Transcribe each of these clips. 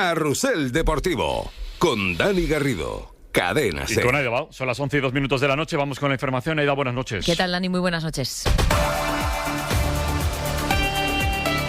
Carrusel Deportivo, con Dani Garrido. Cadena Y SER. con Aida Bao, son las 11:02 de la noche, vamos con la información. Aida, buenas noches. ¿Qué tal, Dani? Muy buenas noches.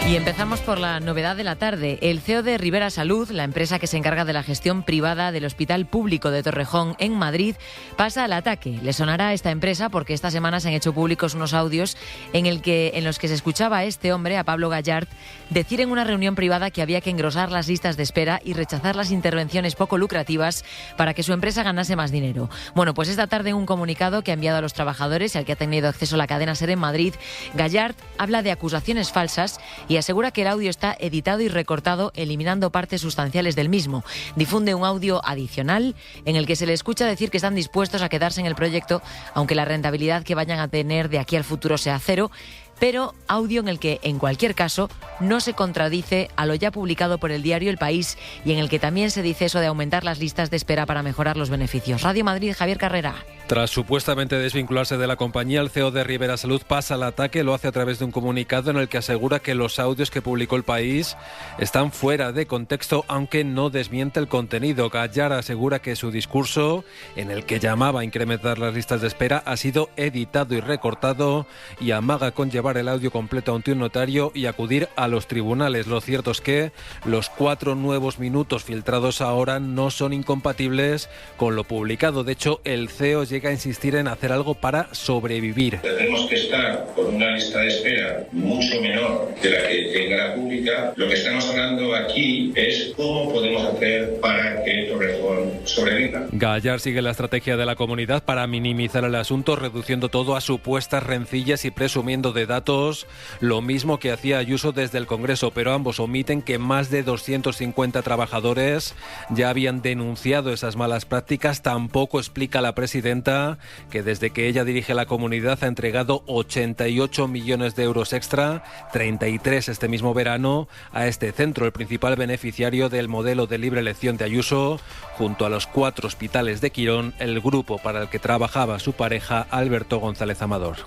Y empezamos por la novedad de la tarde. El CEO de Ribera Salud, la empresa que se encarga de la gestión privada del Hospital Público de Torrejón en Madrid, pasa al ataque. Le sonará a esta empresa porque esta semana se han hecho públicos unos audios en los que se escuchaba a este hombre, a Pablo Gallard, decir en una reunión privada que había que engrosar las listas de espera y rechazar las intervenciones poco lucrativas para que su empresa ganase más dinero. Bueno, pues esta tarde en un comunicado que ha enviado a los trabajadores y al que ha tenido acceso la cadena SER en Madrid, Gallard habla de acusaciones falsas y asegura que el audio está editado y recortado, eliminando partes sustanciales del mismo. Difunde un audio adicional en el que se le escucha decir que están dispuestos a quedarse en el proyecto, aunque la rentabilidad que vayan a tener de aquí al futuro sea cero, pero audio en el que, en cualquier caso, no se contradice a lo ya publicado por el diario El País y en el que también se dice eso de aumentar las listas de espera para mejorar los beneficios. Radio Madrid, Javier Carrera. Tras supuestamente desvincularse de la compañía, el CEO de Ribera Salud pasa al ataque. Lo hace a través de un comunicado en el que asegura que los audios que publicó El País están fuera de contexto, aunque no desmiente el contenido. Gallard asegura que su discurso, en el que llamaba a incrementar las listas de espera, ha sido editado y recortado, y amaga con llevar el audio completo ante un notario y acudir a los tribunales. Lo cierto es que los 4 nuevos minutos filtrados ahora no son incompatibles con lo publicado. De hecho, el CEO llega a insistir en hacer algo para sobrevivir. Tenemos que estar con una lista de espera mucho menor de la que tenga la pública. Lo que estamos hablando aquí es cómo podemos hacer para que Torrejón sobreviva. Gallard sigue la estrategia de la comunidad para minimizar el asunto, reduciendo todo a supuestas rencillas y presumiendo de datos, lo mismo que hacía Ayuso desde el Congreso, pero ambos omiten que más de 250 trabajadores ya habían denunciado esas malas prácticas. Tampoco explica la presidenta que desde que ella dirige la comunidad ha entregado 88 millones de euros extra, 33 este mismo verano, a este centro, el principal beneficiario del modelo de libre elección de Ayuso, junto a los 4 hospitales de Quirón, el grupo para el que trabajaba su pareja Alberto González Amador.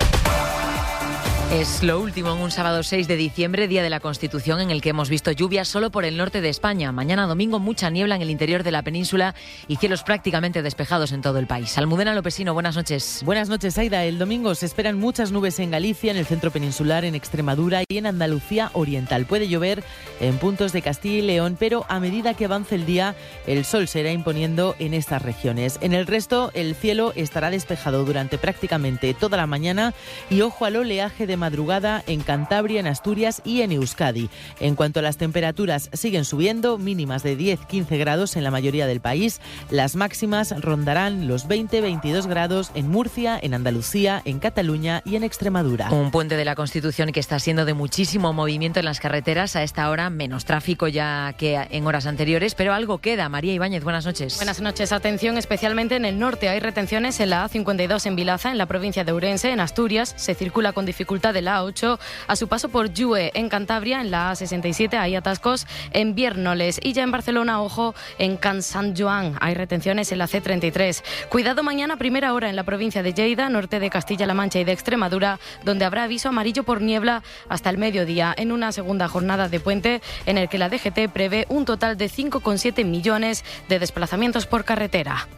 Es lo último en un sábado 6 de diciembre, Día de la Constitución, en el que hemos visto lluvia solo por el norte de España. Mañana domingo mucha niebla en el interior de la península y cielos prácticamente despejados en todo el país. Almudena Lopesino, buenas noches. Buenas noches, Aida. El domingo se esperan muchas nubes en Galicia, en el centro peninsular, en Extremadura y en Andalucía oriental. Puede llover en puntos de Castilla y León, pero a medida que avance el día, el sol se irá imponiendo en estas regiones. En el resto, el cielo estará despejado durante prácticamente toda la mañana y ojo al oleaje de madrugada en Cantabria, en Asturias y en Euskadi. En cuanto a las temperaturas, siguen subiendo, mínimas de 10-15 grados en la mayoría del país. Las máximas rondarán los 20-22 grados en Murcia, en Andalucía, en Cataluña y en Extremadura. Un puente de la Constitución que está siendo de muchísimo movimiento en las carreteras. A esta hora menos tráfico ya que en horas anteriores, pero algo queda. María Ibáñez, buenas noches. Buenas noches. Atención, especialmente en el norte. Hay retenciones en la A52 en Vilaza, en la provincia de Ourense. En Asturias se circula con dificultad de la A8 a su paso por Llue. En Cantabria, en la A67 hay atascos en Viérnoles. Y ya en Barcelona, ojo, en Can Sant Joan hay retenciones en la C33. Cuidado mañana, primera hora en la provincia de Lleida, norte de Castilla-La Mancha y de Extremadura, donde habrá aviso amarillo por niebla hasta el mediodía, en una segunda jornada de puente en el que la DGT prevé un total de 5,7 millones de desplazamientos por carretera.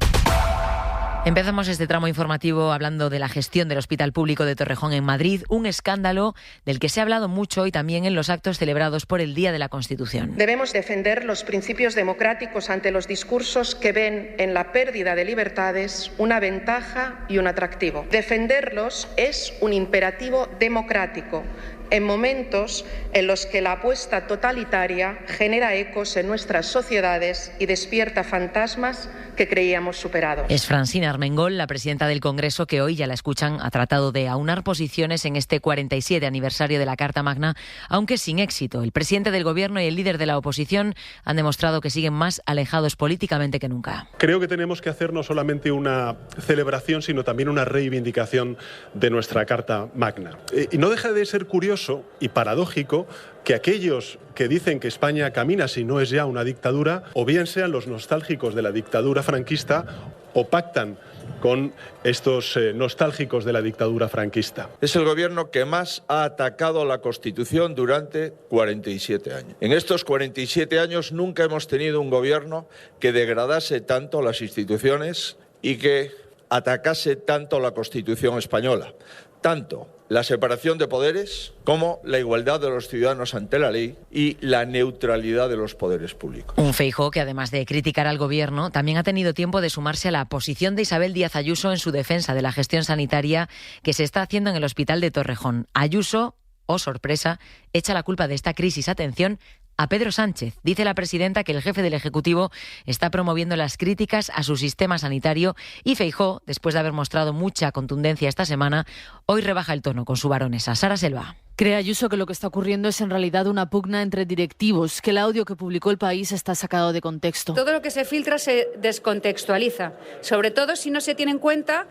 Empezamos este tramo informativo hablando de la gestión del Hospital Público de Torrejón en Madrid, un escándalo del que se ha hablado mucho y también en los actos celebrados por el Día de la Constitución. Debemos defender los principios democráticos ante los discursos que ven en la pérdida de libertades una ventaja y un atractivo. Defenderlos es un imperativo democrático en momentos en los que la apuesta totalitaria genera ecos en nuestras sociedades y despierta fantasmas que creíamos superados. Es Francina Armengol, la presidenta del Congreso, que hoy, ya la escuchan, ha tratado de aunar posiciones en este 47 aniversario de la Carta Magna, aunque sin éxito. El presidente del Gobierno y el líder de la oposición han demostrado que siguen más alejados políticamente que nunca. Creo que tenemos que hacer no solamente una celebración, sino también una reivindicación de nuestra Carta Magna. Y no deja de ser curioso y paradójico que aquellos que dicen que España camina si no es ya una dictadura, o bien sean los nostálgicos de la dictadura franquista o pactan con estos nostálgicos de la dictadura franquista. Es el gobierno que más ha atacado a la Constitución durante 47 años. En estos 47 años nunca hemos tenido un gobierno que degradase tanto las instituciones y que atacase tanto la Constitución española. Tanto la separación de poderes como la igualdad de los ciudadanos ante la ley y la neutralidad de los poderes públicos. Un Feijóo que, además de criticar al gobierno, también ha tenido tiempo de sumarse a la posición de Isabel Díaz Ayuso en su defensa de la gestión sanitaria que se está haciendo en el hospital de Torrejón. Ayuso, oh sorpresa, echa la culpa de esta crisis, atención, a Pedro Sánchez. Dice la presidenta que el jefe del Ejecutivo está promoviendo las críticas a su sistema sanitario y Feijóo, después de haber mostrado mucha contundencia esta semana, hoy rebaja el tono con su baronesa. Sara Selva. Cree Ayuso que lo que está ocurriendo es en realidad una pugna entre directivos, que el audio que publicó El País está sacado de contexto. Todo lo que se filtra se descontextualiza, sobre todo si no se tiene en cuenta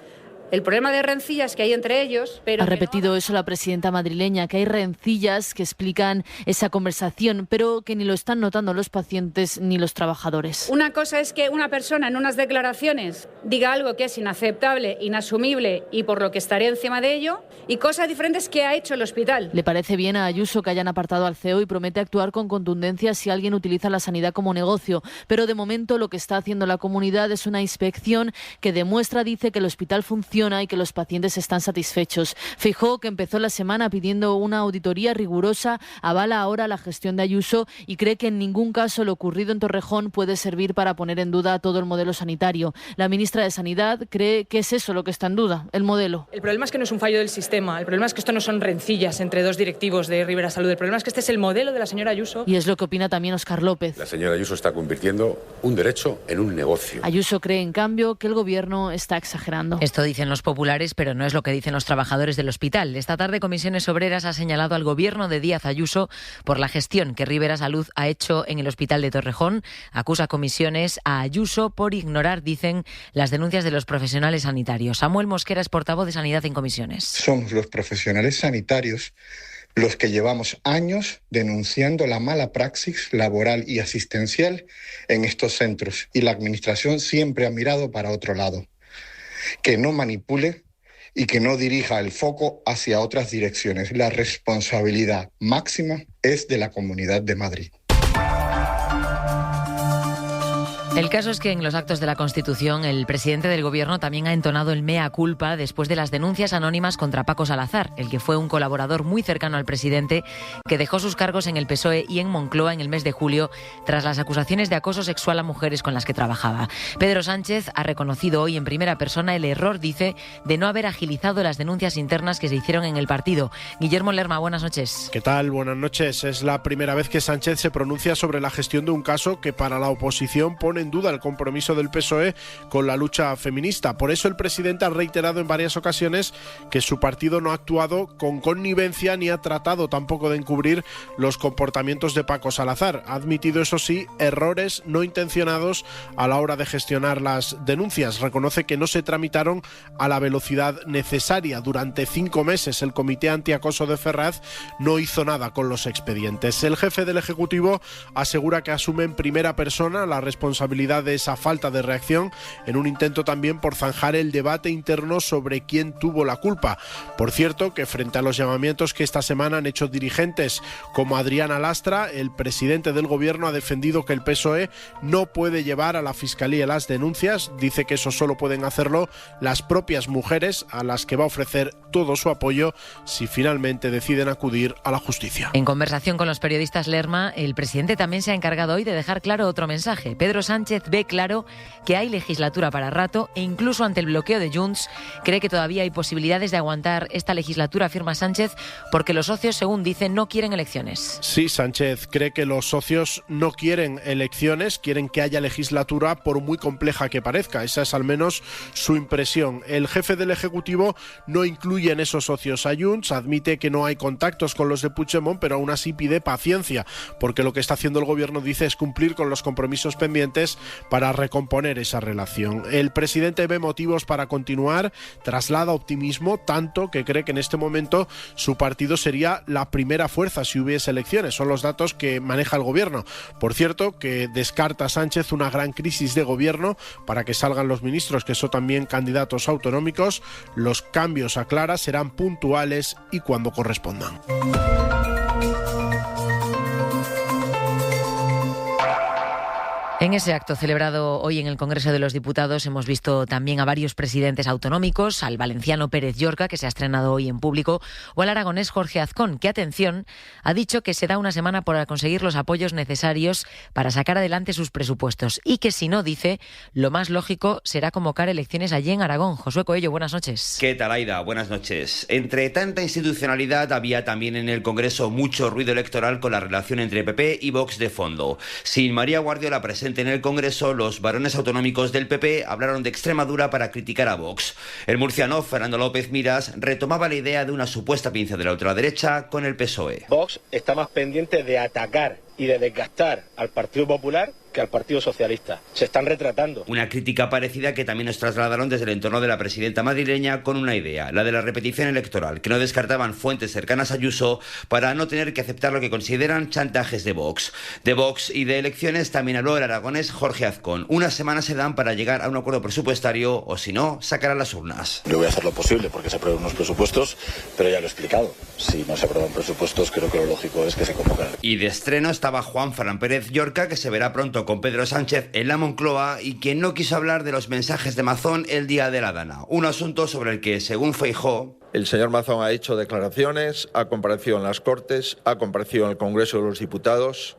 el problema de rencillas que hay entre ellos. Pero ha repetido eso la presidenta madrileña, que hay rencillas que explican esa conversación, pero que ni lo están notando los pacientes ni los trabajadores. Una cosa es que una persona en unas declaraciones diga algo que es inaceptable, inasumible y por lo que estaré encima de ello, y cosas diferentes que ha hecho el hospital. Le parece bien a Ayuso que hayan apartado al CEO y promete actuar con contundencia si alguien utiliza la sanidad como negocio, pero de momento lo que está haciendo la comunidad es una inspección que demuestra, dice, que el hospital funciona y que los pacientes están satisfechos. Feijóo, que empezó la semana pidiendo una auditoría rigurosa, avala ahora la gestión de Ayuso y cree que en ningún caso lo ocurrido en Torrejón puede servir para poner en duda todo el modelo sanitario. La ministra de Sanidad cree que es eso lo que está en duda, el modelo. El problema es que no es un fallo del sistema, el problema es que esto no son rencillas entre dos directivos de Ribera Salud, el problema es que este es el modelo de la señora Ayuso. Y es lo que opina también Óscar López. La señora Ayuso está convirtiendo un derecho en un negocio. Ayuso cree, en cambio, que el gobierno está exagerando. Esto dicen los populares, pero no es lo que dicen los trabajadores del hospital. Esta tarde Comisiones Obreras ha señalado al gobierno de Díaz Ayuso por la gestión que Ribera Salud ha hecho en el hospital de Torrejón. Acusa Comisiones a Ayuso por ignorar, dicen, las denuncias de los profesionales sanitarios. Samuel Mosquera es portavoz de Sanidad en Comisiones. Somos los profesionales sanitarios los que llevamos años denunciando la mala praxis laboral y asistencial en estos centros, y la Administración siempre ha mirado para otro lado. Que no manipule y que no dirija el foco hacia otras direcciones. La responsabilidad máxima es de la Comunidad de Madrid. El caso es que en los actos de la Constitución el presidente del Gobierno también ha entonado el mea culpa después de las denuncias anónimas contra Paco Salazar, el que fue un colaborador muy cercano al presidente que dejó sus cargos en el PSOE y en Moncloa en el mes de julio tras las acusaciones de acoso sexual a mujeres con las que trabajaba. Pedro Sánchez ha reconocido hoy en primera persona el error, dice, de no haber agilizado las denuncias internas que se hicieron en el partido. Guillermo Lerma, buenas noches. ¿Qué tal? Buenas noches. Es la primera vez que Sánchez se pronuncia sobre la gestión de un caso que para la oposición pone en duda el compromiso del PSOE con la lucha feminista. Por eso el presidente ha reiterado en varias ocasiones que su partido no ha actuado con connivencia ni ha tratado tampoco de encubrir los comportamientos de Paco Salazar. Ha admitido, eso sí, errores no intencionados a la hora de gestionar las denuncias. Reconoce que no se tramitaron a la velocidad necesaria. Durante 5 meses el Comité Antiacoso de Ferraz no hizo nada con los expedientes. El jefe del Ejecutivo asegura que asume en primera persona la responsabilidad de esa falta de reacción en un intento también por zanjar el debate interno sobre quién tuvo la culpa. Por cierto, que frente a los llamamientos que esta semana han hecho dirigentes como Adriana Lastra, el presidente del Gobierno ha defendido que el PSOE no puede llevar a la Fiscalía las denuncias. Dice que eso solo pueden hacerlo las propias mujeres, a las que va a ofrecer todo su apoyo si finalmente deciden acudir a la justicia. En conversación con los periodistas, Lerma, el presidente también se ha encargado hoy de dejar claro otro mensaje. Pedro Sánchez ve claro que hay legislatura para rato e incluso ante el bloqueo de Junts cree que todavía hay posibilidades de aguantar esta legislatura, afirma Sánchez, porque los socios, según dice, no quieren elecciones. Sí, Sánchez cree que los socios no quieren elecciones, quieren que haya legislatura por muy compleja que parezca. Esa es al menos su impresión. El jefe del Ejecutivo no incluye en esos socios a Junts, admite que no hay contactos con los de Puigdemont, pero aún así pide paciencia, porque lo que está haciendo el Gobierno, dice, es cumplir con los compromisos pendientes posibles para recomponer esa relación. El presidente ve motivos para continuar, traslada optimismo, tanto que cree que en este momento su partido sería la primera fuerza si hubiese elecciones. Son los datos que maneja el gobierno. Por cierto, que descarta Sánchez una gran crisis de gobierno para que salgan los ministros, que son también candidatos autonómicos. Los cambios, aclara, serán puntuales y cuando correspondan. En ese acto celebrado hoy en el Congreso de los Diputados hemos visto también a varios presidentes autonómicos, al valenciano Pérez Llorca, que se ha estrenado hoy en público, o al aragonés Jorge Azcón, que, atención, ha dicho que se da una semana para conseguir los apoyos necesarios para sacar adelante sus presupuestos y que si no, dice, lo más lógico será convocar elecciones allí en Aragón. Josué Coello, buenas noches. ¿Qué tal, Aida? Buenas noches. Entre tanta institucionalidad había también en el Congreso mucho ruido electoral con la relación entre PP y Vox de fondo. Sin María Guardiola presente en el Congreso, los varones autonómicos del PP hablaron de Extremadura para criticar a Vox. El murciano Fernando López Miras retomaba la idea de una supuesta pinza de la ultraderecha con el PSOE. Vox está más pendiente de atacar y de desgastar al Partido Popular que al Partido Socialista. Se están retratando. Una crítica parecida que también nos trasladaron desde el entorno de la presidenta madrileña con una idea, la de la repetición electoral, que no descartaban fuentes cercanas a Ayuso para no tener que aceptar lo que consideran chantajes de Vox. De Vox y de elecciones también habló el aragonés Jorge Azcón. Unas semanas se dan para llegar a un acuerdo presupuestario o, si no, sacar a las urnas. Yo voy a hacer lo posible porque se aprueben unos presupuestos, pero ya lo he explicado. Si no se aprueban presupuestos, creo que lo lógico es que se convoquen. Y de estreno estaba Juan Fran Pérez Llorca, que se verá pronto con Pedro Sánchez en la Moncloa, y quien no quiso hablar de los mensajes de Mazón el día de la Dana. Un asunto sobre el que, según Feijóo, el señor Mazón ha hecho declaraciones, ha comparecido en las Cortes, ha comparecido en el Congreso de los Diputados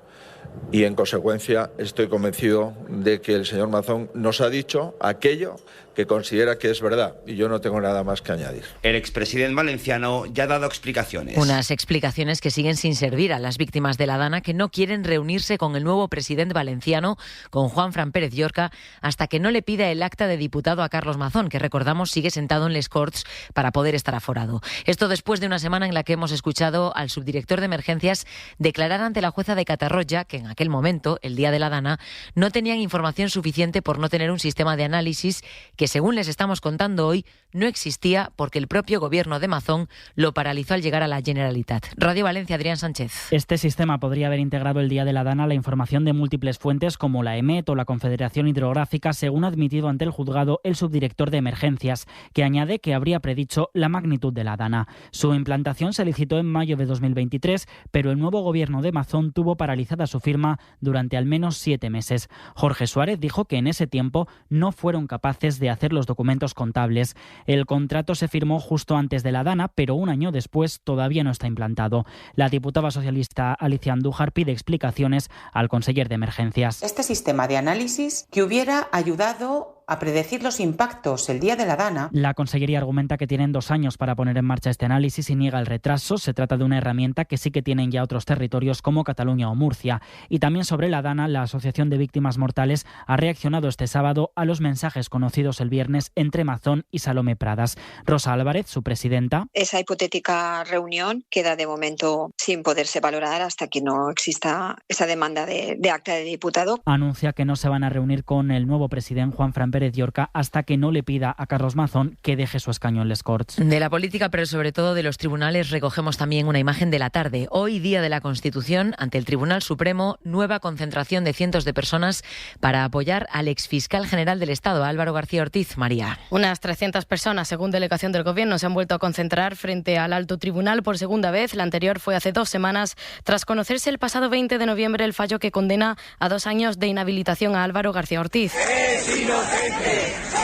y, en consecuencia, estoy convencido de que el señor Mazón nos ha dicho aquello que considera que es verdad, y yo no tengo nada más que añadir. El expresidente valenciano ya ha dado explicaciones. Unas explicaciones que siguen sin servir a las víctimas de la Dana, que no quieren reunirse con el nuevo presidente valenciano, con Juan Fran Pérez Llorca, hasta que no le pida el acta de diputado a Carlos Mazón, que, recordamos, sigue sentado en les Corts para poder estar aforado. Esto después de una semana en la que hemos escuchado al subdirector de emergencias declarar ante la jueza de Catarroja que en aquel momento, el día de la Dana, no tenían información suficiente por no tener un sistema de análisis que, según les estamos contando hoy, no existía porque el propio gobierno de Mazón lo paralizó al llegar a la Generalitat. Radio Valencia, Adrián Sánchez. Este sistema podría haber integrado el día de la Dana la información de múltiples fuentes como la EMET o la Confederación Hidrográfica, según ha admitido ante el juzgado el subdirector de emergencias, que añade que habría predicho la magnitud de la Dana. Su implantación se licitó en mayo de 2023, pero el nuevo gobierno de Mazón tuvo paralizada su firma durante al menos 7 meses. Jorge Suárez dijo que en ese tiempo no fueron capaces de hacer los documentos contables. El contrato se firmó justo antes de la Dana, pero un año después todavía no está implantado. La diputada socialista Alicia Andújar pide explicaciones al conseller de emergencias. Este sistema de análisis que hubiera ayudado a predecir los impactos el día de la Dana. La Consellería argumenta que tienen 2 años para poner en marcha este análisis y niega el retraso. Se trata de una herramienta que sí que tienen ya otros territorios como Cataluña o Murcia. Y también sobre la Dana, la Asociación de Víctimas Mortales ha reaccionado este sábado a los mensajes conocidos el viernes entre Mazón y Salomé Pradas. Rosa Álvarez, su presidenta. Esa hipotética reunión queda de momento sin poderse valorar hasta que no exista esa demanda de acta de diputado. Anuncia que no se van a reunir con el nuevo presidente Juan Fran Pérez Llorca hasta que no le pida a Carlos Mazón que deje su escaño en les Corts. De la política, pero sobre todo de los tribunales, recogemos también una imagen de la tarde. Hoy, día de la Constitución, ante el Tribunal Supremo, nueva concentración de cientos de personas para apoyar al exfiscal general del Estado, Álvaro García Ortiz. María. Unas 300 personas, según delegación del Gobierno, se han vuelto a concentrar frente al Alto Tribunal por segunda vez. La anterior fue hace 2 semanas, tras conocerse el pasado 20 de noviembre el fallo que condena a 2 años de inhabilitación a Álvaro García Ortiz.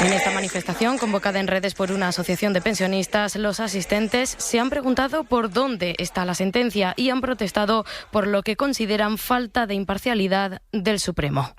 En esta manifestación, convocada en redes por una asociación de pensionistas, los asistentes se han preguntado por dónde está la sentencia y han protestado por lo que consideran falta de imparcialidad del Supremo.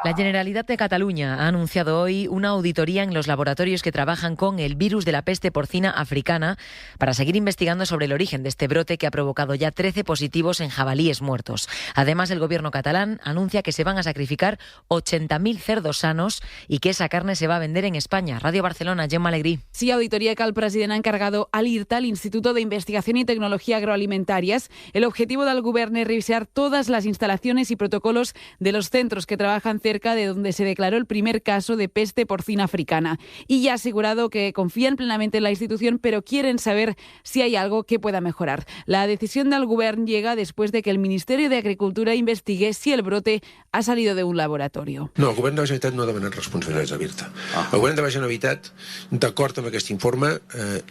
La Generalitat de Cataluña ha anunciado hoy una auditoría en los laboratorios que trabajan con el virus de la peste porcina africana para seguir investigando sobre el origen de este brote que ha provocado ya 13 positivos en jabalíes muertos. Además, el gobierno catalán anuncia que se van a sacrificar 80.000 cerdos sanos y que esa carne se va a vender en España. Radio Barcelona, Gemma Alegrí. Sí, auditoría que el president ha encargado a l'IRTA, l'Instituto de Investigación y Tecnología Agroalimentarias. El objetivo del Govern es revisar todas las instalaciones y protocolos de los centros que trabajan cerca cerca de donde se declaró el primer caso de peste porcina africana. Y ya ha asegurado que confían plenamente en la institución, pero quieren saber si hay algo que pueda mejorar. La decisión del Govern llega después de que el Ministerio de Agricultura investigue si el brote ha salido de un laboratorio. No, el Govern de la Generalitat no ha demanat responsabilitats a Virta. El Govern de la Generalitat, d'acord amb aquest informe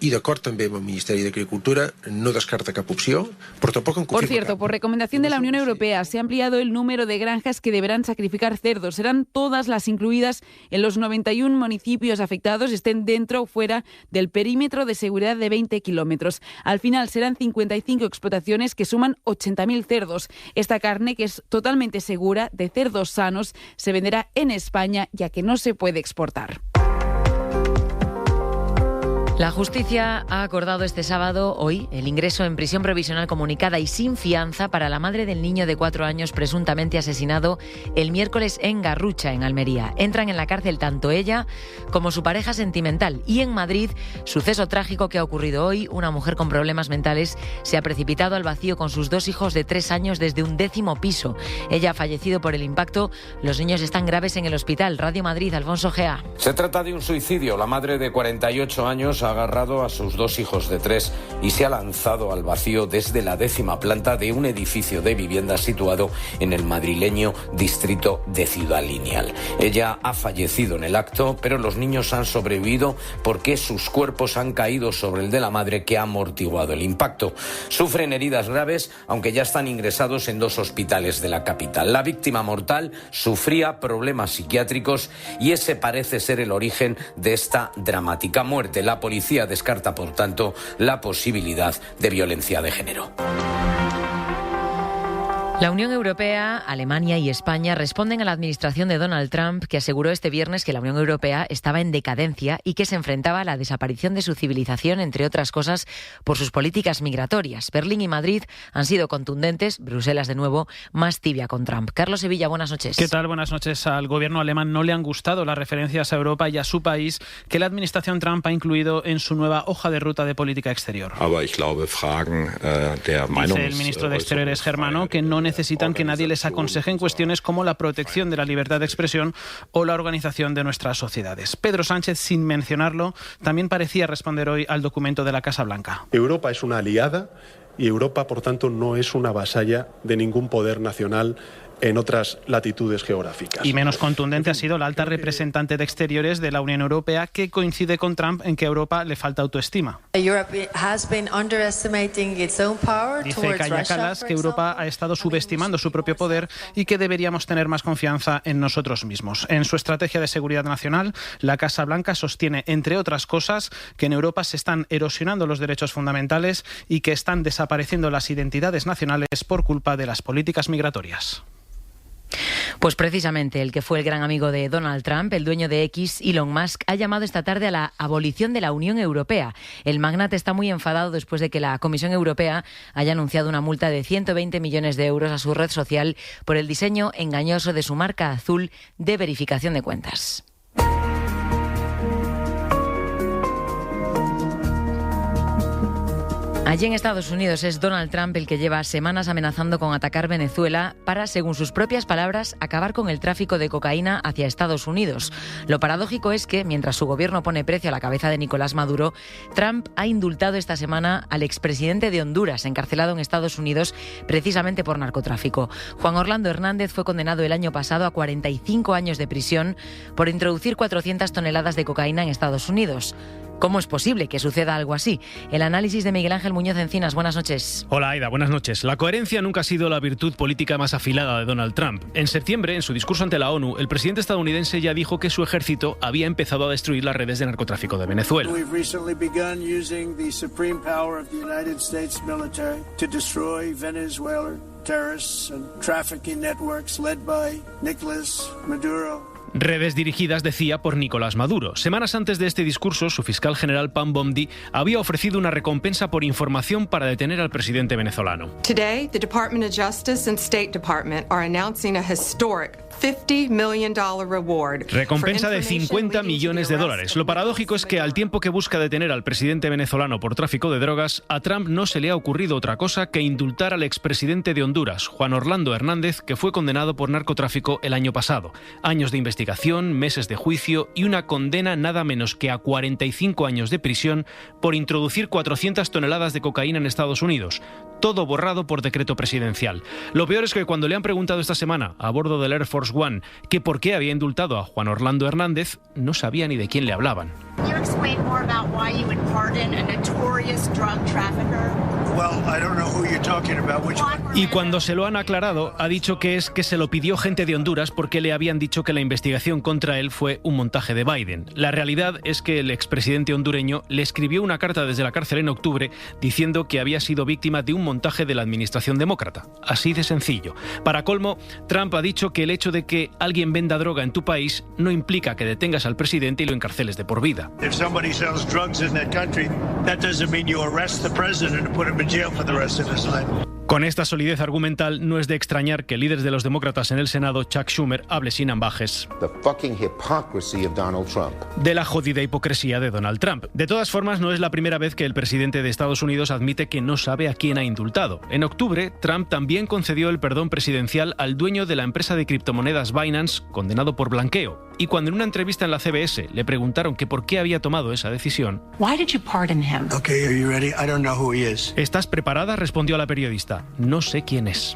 i d'acord també amb el Ministeri d'Agricultura, no descarta cap opció, però tampoc en confirma. Por cierto, por recomendación de la Unión Europea se ha ampliado el número de granjas que deberán sacrificar cerdos. Serán todas las incluidas en los 91 municipios afectados, estén dentro o fuera del perímetro de seguridad de 20 kilómetros. Al final serán 55 explotaciones que suman 80.000 cerdos. Esta carne, que es totalmente segura, de cerdos sanos, se venderá en España, ya que no se puede exportar. La justicia ha acordado este sábado, hoy, el ingreso en prisión provisional comunicada y sin fianza para la madre del niño de 4 años presuntamente asesinado el miércoles en Garrucha, en Almería. Entran en la cárcel tanto ella como su pareja sentimental. Y en Madrid, suceso trágico que ha ocurrido hoy, una mujer con problemas mentales se ha precipitado al vacío con sus 2 hijos de 3 años desde un 10º piso. Ella ha fallecido por el impacto. Los niños están graves en el hospital. Radio Madrid, Alfonso Gea. Se trata de un suicidio. La madre de 48 años ha agarrado a sus 2 hijos de 3 y se ha lanzado al vacío desde la 10ª planta de un edificio de vivienda situado en el madrileño distrito de Ciudad Lineal. Ella ha fallecido en el acto, pero los niños han sobrevivido porque sus cuerpos han caído sobre el de la madre, que ha amortiguado el impacto. Sufren heridas graves, aunque ya están ingresados en 2 hospitales de la capital. La víctima mortal sufría problemas psiquiátricos y ese parece ser el origen de esta dramática muerte. La policía descarta, por tanto, la posibilidad de violencia de género. La Unión Europea, Alemania y España responden a la administración de Donald Trump, que aseguró este viernes que la Unión Europea estaba en decadencia y que se enfrentaba a la desaparición de su civilización, entre otras cosas, por sus políticas migratorias. Berlín y Madrid han sido contundentes, Bruselas, de nuevo, más tibia con Trump. Carlos Sevilla, buenas noches. ¿Qué tal? Buenas noches. Al gobierno alemán no le han gustado las referencias a Europa y a su país que la administración Trump ha incluido en su nueva hoja de ruta de política exterior. Dice el ministro de Exteriores germano que no necesitan que nadie les aconseje en cuestiones como la protección de la libertad de expresión o la organización de nuestras sociedades. Pedro Sánchez, sin mencionarlo, también parecía responder hoy al documento de la Casa Blanca. Europa es una aliada y Europa, por tanto, no es una vasalla de ningún poder nacional en otras latitudes geográficas. Y menos contundente ha sido la alta representante de Exteriores de la Unión Europea, que coincide con Trump en que a Europa le falta autoestima. Dice Kaja Kallas que Europa ha estado subestimando su propio poder y que deberíamos tener más confianza en nosotros mismos. En su estrategia de seguridad nacional, la Casa Blanca sostiene, entre otras cosas, que en Europa se están erosionando los derechos fundamentales y que están desapareciendo las identidades nacionales por culpa de las políticas migratorias. Pues precisamente el que fue el gran amigo de Donald Trump, el dueño de X, Elon Musk, ha llamado esta tarde a la abolición de la Unión Europea. El magnate está muy enfadado después de que la Comisión Europea haya anunciado una multa de 120 millones de euros a su red social por el diseño engañoso de su marca azul de verificación de cuentas. Allí en Estados Unidos es Donald Trump el que lleva semanas amenazando con atacar Venezuela para, según sus propias palabras, acabar con el tráfico de cocaína hacia Estados Unidos. Lo paradójico es que, mientras su gobierno pone precio a la cabeza de Nicolás Maduro, Trump ha indultado esta semana al expresidente de Honduras, encarcelado en Estados Unidos precisamente por narcotráfico. Juan Orlando Hernández fue condenado el año pasado a 45 años de prisión por introducir 400 toneladas de cocaína en Estados Unidos. ¿Cómo es posible que suceda algo así? El análisis de Miguel Ángel Muñoz Encinas. Buenas noches. Hola, Aida. Buenas noches. La coherencia nunca ha sido la virtud política más afilada de Donald Trump. En septiembre, en su discurso ante la ONU, el presidente estadounidense ya dijo que su ejército había empezado a destruir las redes de narcotráfico de Venezuela. Redes dirigidas, decía, por Nicolás Maduro. Semanas antes de este discurso, su fiscal general Pam Bondi había ofrecido una recompensa por información para detener al presidente venezolano. Today, the Department of Justice and State Department are announcing a historic Recompensa de $50 millones. Lo paradójico es que al tiempo que busca detener al presidente venezolano por tráfico de drogas, a Trump no se le ha ocurrido otra cosa que indultar al expresidente de Honduras, Juan Orlando Hernández, que fue condenado por narcotráfico el año pasado. Años de investigación, meses de juicio y una condena nada menos que a 45 años de prisión por introducir 400 toneladas de cocaína en Estados Unidos. Todo borrado por decreto presidencial. Lo peor es que cuando le han preguntado esta semana a bordo del Air Force One que por qué había indultado a Juan Orlando Hernández, no sabía ni de quién le hablaban. Y cuando se lo han aclarado, ha dicho que es que se lo pidió gente de Honduras porque le habían dicho que la investigación contra él fue un montaje de Biden. La realidad es que el expresidente hondureño le escribió una carta desde la cárcel en octubre diciendo que había sido víctima de un montaje de la administración demócrata. Así de sencillo. Para colmo, Trump ha dicho que el hecho de que alguien venda droga en tu país no implica que detengas al presidente y lo encarceles de por vida. Con esta solidez argumental, no es de extrañar que el líder de los demócratas en el Senado, Chuck Schumer, hable sin ambajes de la jodida hipocresía de Donald Trump. De todas formas, no es la primera vez que el presidente de Estados Unidos admite que no sabe a quién ha indultado. En octubre, Trump también concedió el perdón presidencial al dueño de la empresa de criptomonedas Binance, condenado por blanqueo. Y cuando en una entrevista en la CBS le preguntaron que por qué había tomado esa decisión, ¿Estás preparada?, respondió a la periodista. No sé quién es.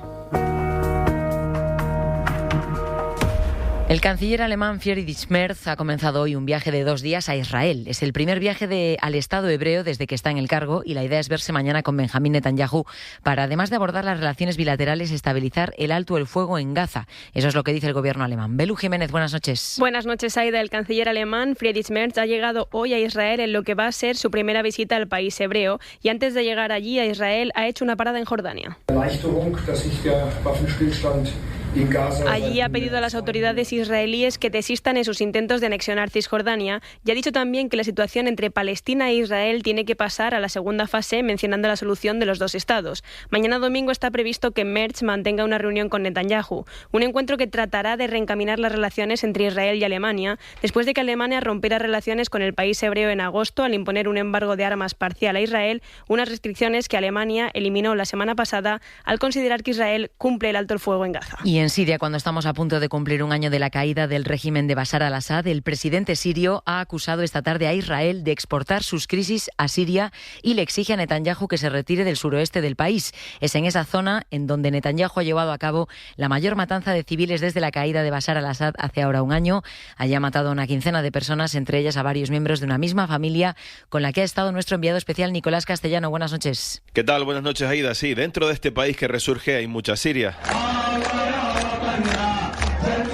El canciller alemán Friedrich Merz ha comenzado hoy un viaje de 2 días a Israel. Es el primer viaje al Estado hebreo desde que está en el cargo y la idea es verse mañana con Benjamín Netanyahu para, además de abordar las relaciones bilaterales, estabilizar el alto el fuego en Gaza. Eso es lo que dice el gobierno alemán. Belu Jiménez, buenas noches. Buenas noches, Aida. El canciller alemán Friedrich Merz ha llegado hoy a Israel en lo que va a ser su primera visita al país hebreo y antes de llegar allí a Israel ha hecho una parada en Jordania. Allí ha pedido a las autoridades israelíes que desistan en sus intentos de anexionar Cisjordania y ha dicho también que la situación entre Palestina e Israel tiene que pasar a la segunda fase, mencionando la solución de los 2 estados. Mañana domingo está previsto que Merz mantenga una reunión con Netanyahu, un encuentro que tratará de reencaminar las relaciones entre Israel y Alemania, después de que Alemania rompiera relaciones con el país hebreo en agosto al imponer un embargo de armas parcial a Israel, unas restricciones que Alemania eliminó la semana pasada al considerar que Israel cumple el alto el fuego en Gaza. Y en Siria, cuando estamos a punto de cumplir un año de la caída del régimen de Bashar al-Assad, el presidente sirio ha acusado esta tarde a Israel de exportar sus crisis a Siria y le exige a Netanyahu que se retire del suroeste del país. Es en esa zona en donde Netanyahu ha llevado a cabo la mayor matanza de civiles desde la caída de Bashar al-Assad hace ahora un año. Allí ha matado a una quincena de personas, entre ellas a varios miembros de una misma familia con la que ha estado nuestro enviado especial Nicolás Castellano. Buenas noches. ¿Qué tal? Buenas noches, Aida. Sí, dentro de este país que resurge hay mucha Siria,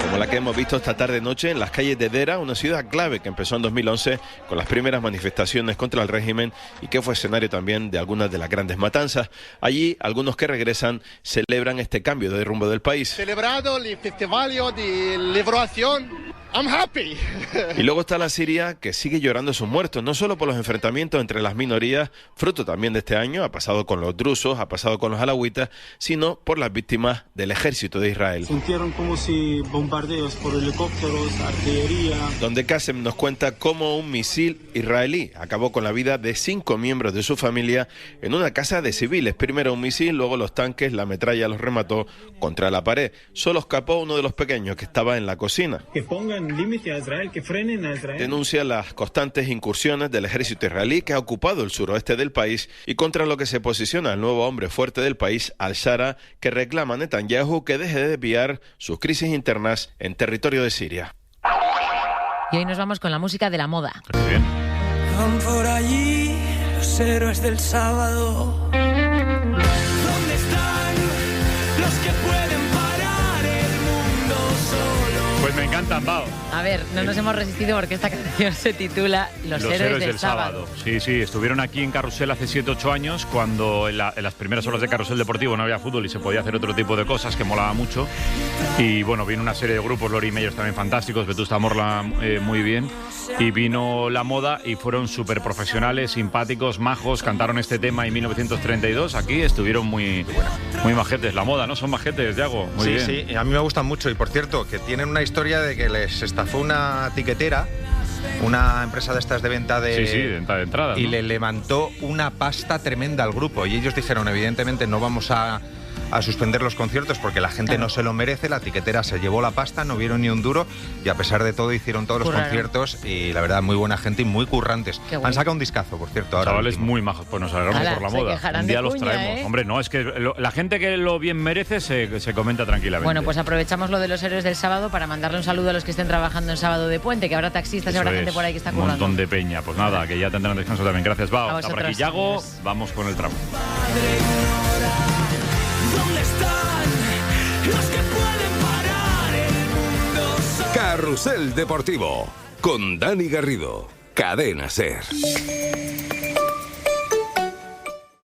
como la que hemos visto esta tarde-noche en las calles de Dera, una ciudad clave que empezó en 2011 con las primeras manifestaciones contra el régimen y que fue escenario también de algunas de las grandes matanzas. Allí, algunos que regresan celebran este cambio de rumbo del país. Celebrado el festival de liberación. I'm happy. Y luego está la Siria, que sigue llorando a sus muertos, no solo por los enfrentamientos entre las minorías, fruto también de este año, ha pasado con los drusos, ha pasado con los alawitas, sino por las víctimas del ejército de Israel. Sintieron como si bombardeos por helicópteros, artillería. Donde Qasem nos cuenta cómo un misil israelí acabó con la vida de 5 miembros de su familia en una casa de civiles. Primero un misil, luego los tanques, la metralla los remató contra la pared. Solo escapó uno de los pequeños que estaba en la cocina. Que pongan límite a Israel, que frenen a Israel. Denuncia las constantes incursiones del ejército israelí que ha ocupado el suroeste del país y contra lo que se posiciona el nuevo hombre fuerte del país, Al-Shara, que reclama a Netanyahu que deje de desviar sus crisis internas en territorio de Siria. Y hoy nos vamos con la música de la moda. Muy bien. Van por allí los héroes del sábado. ¿Dónde están los que pueden parar el mundo solo? Pues me encantan, Bao. A ver, no nos hemos resistido porque esta canción se titula Los héroes del sábado. Sí, estuvieron aquí en Carrusel hace 7-8 años, cuando en las primeras horas de Carrusel Deportivo no había fútbol y se podía hacer otro tipo de cosas que molaba mucho. Y bueno, vino una serie de grupos, Lori Meyers también fantásticos, Vetusta Morla muy bien. Y vino La Moda y fueron súper profesionales, simpáticos, majos, cantaron este tema en 1932. Aquí estuvieron muy majetes. La Moda, ¿no? Son majetes, Yago. Muy bien. Sí, a mí me gustan mucho. Y por cierto, que tienen una historia de que les estafó una tiquetera, una empresa de estas de venta de entradas, y ¿no? le levantó una pasta tremenda al grupo. Y ellos dijeron, evidentemente, no vamos a suspender los conciertos porque la gente no se lo merece. La tiquetera se llevó la pasta, no vieron ni un duro y a pesar de todo hicieron todos los conciertos y la verdad muy buena gente y muy currantes. Han sacado un discazo, por cierto. Ahora Chavales muy majos, pues nos alegramos por La Moda. Un día los traemos. Hombre, no, es que la gente que lo bien merece se comenta tranquilamente. Bueno, pues aprovechamos lo de los héroes del sábado para mandarle un saludo a los que estén trabajando en sábado de puente, que habrá taxistas y habrá gente por ahí que está currando. Un montón de peña. Pues nada, que ya tendrán descanso también. Gracias, Bao. Hasta por aquí, Yago. Vamos con el tramo. ¿Dónde están los que pueden parar el mundo? Carrusel Deportivo con Dani Garrido, Cadena SER.